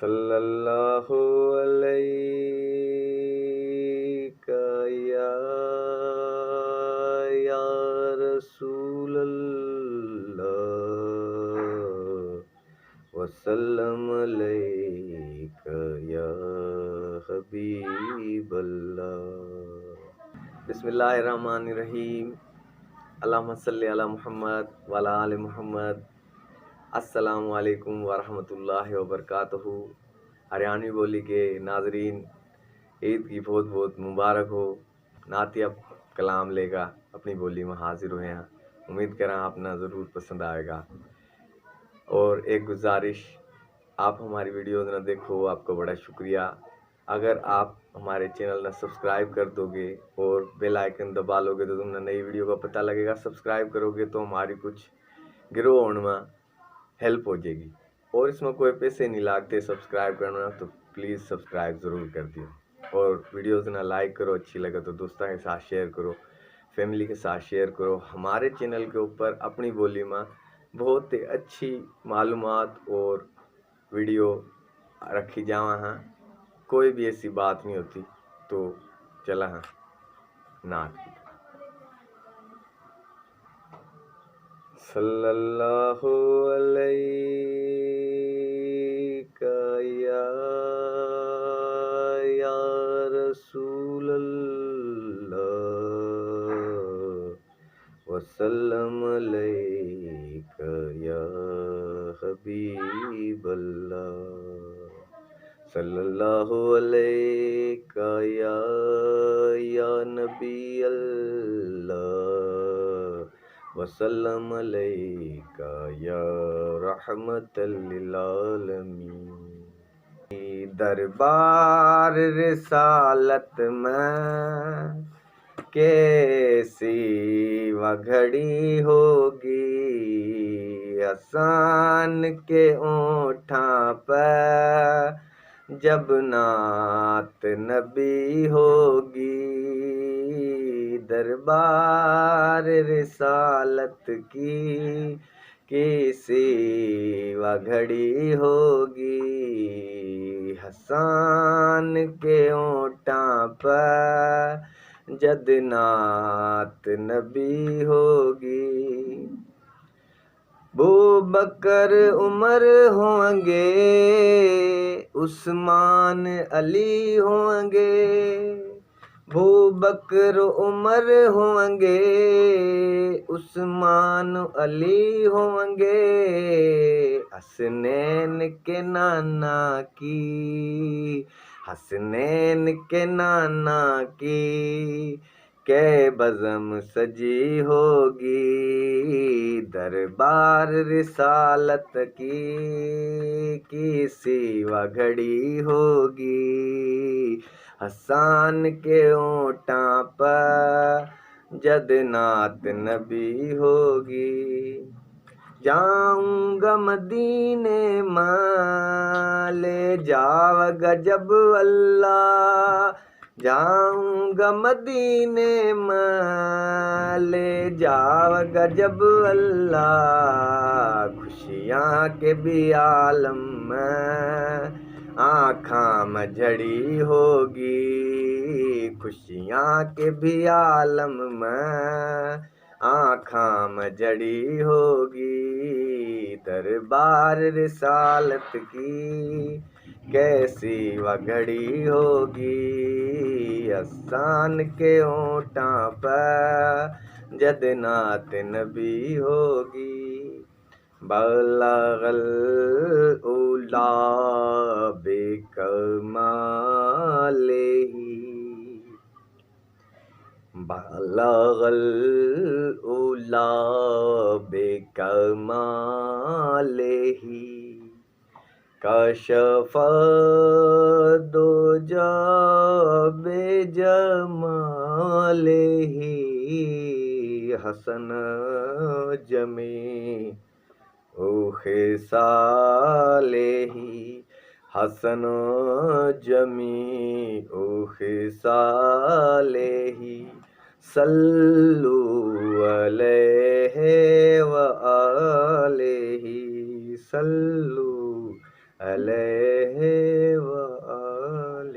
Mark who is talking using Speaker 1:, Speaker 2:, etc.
Speaker 1: صلی اللہ علیہ یا رسول اللہ وسلم علیک یا حبیب اللہ۔ بسم اللہ الرحمن الرحیم۔ اللہم صلی علی محمد وعلی آل محمد۔ السلام علیکم ورحمۃ اللہ وبرکاتہ۔ ہریانوی بولی کے ناظرین، عید کی بہت بہت مبارک ہو۔ نعتیہ کلام لے کر اپنی بولی میں حاضر ہوئے ہیں، امید کریں آپ نے ضرور پسند آئے گا۔ اور ایک گزارش، آپ ہماری ویڈیوز نہ دیکھو آپ کو بڑا شکریہ۔ اگر آپ ہمارے چینل نہ سبسکرائب کر دو گے اور بیل آئیکن دبا لو گے تو تم نے نئی ویڈیو کا پتہ لگے گا۔ سبسکرائب کرو گے تو ہماری کچھ گروہ ہونے میں ہیلپ ہو جائے گی، اور اس میں کوئی پیسے نہیں لگتے سبسکرائب کرنا، تو پلیز سبسکرائب ضرور کر دیو۔ اور ویڈیوز نہ لائک کرو، اچھی لگے تو دوستوں کے ساتھ شیئر کرو، فیملی کے ساتھ شیئر کرو۔ ہمارے چینل کے اوپر اپنی بولی میں بہت اچھی معلومات اور ویڈیو رکھی جاواں ہیں، کوئی بھی ایسی بات نہیں ہوتی۔ تو چلا ہاں نعت کی۔ صلی اللہ علیہ یا رسول اللہ وسلم علیک یا حبیب اللہ۔ صلی اللہ علیہ یا نبی اللہ وسلم علیک یا رحمت للعالمین۔ دربار رسالت میں کیسی وگھڑی ہوگی، آسان کے اونٹھاں پہ جب نعت نبی ہوگی۔ دربار رسالت کی کیسی وگھڑی ہوگی، حسان کے اونٹاں پہ جد نعت نبی ہوگی۔ بوبکر عمر ہوں گے، عثمان علی ہوں گے، بوبکر عمر ہوں گے، عثمان علی ہوں گے، حسنین کے نانا کی، حسنین کے نانا کی کہ بزم سجی ہوگی۔ دربار رسالت کی کیسی وگھڑی ہوگی، حسان کے اونٹاں پہ جد نعت نبی ہوگی۔ جاؤں گا مدینے میں لے جاؤ گا جب اللہ، جاؤں گا مدینے میں لے جاؤ گا جب اللہ، خوشیاں کے بھی عالم میں آنکھاں میں جھڑی ہوگی، خوشیاں کے بھی عالم میں آنکھاں میں جڑی ہوگی۔ دربار رسالت کی کیسی وگھڑی ہوگی، آسان کے اونٹاں پہ جد نعت نبی ہوگی۔ بلغ العلا بکمالہ، بلغ العلا بکمالہ، کشف الدجی بجمالہ، حسن جمیع خصالہ، حسن جمیع خصالہ، صلو علیہ وآلہ، صلو علیہ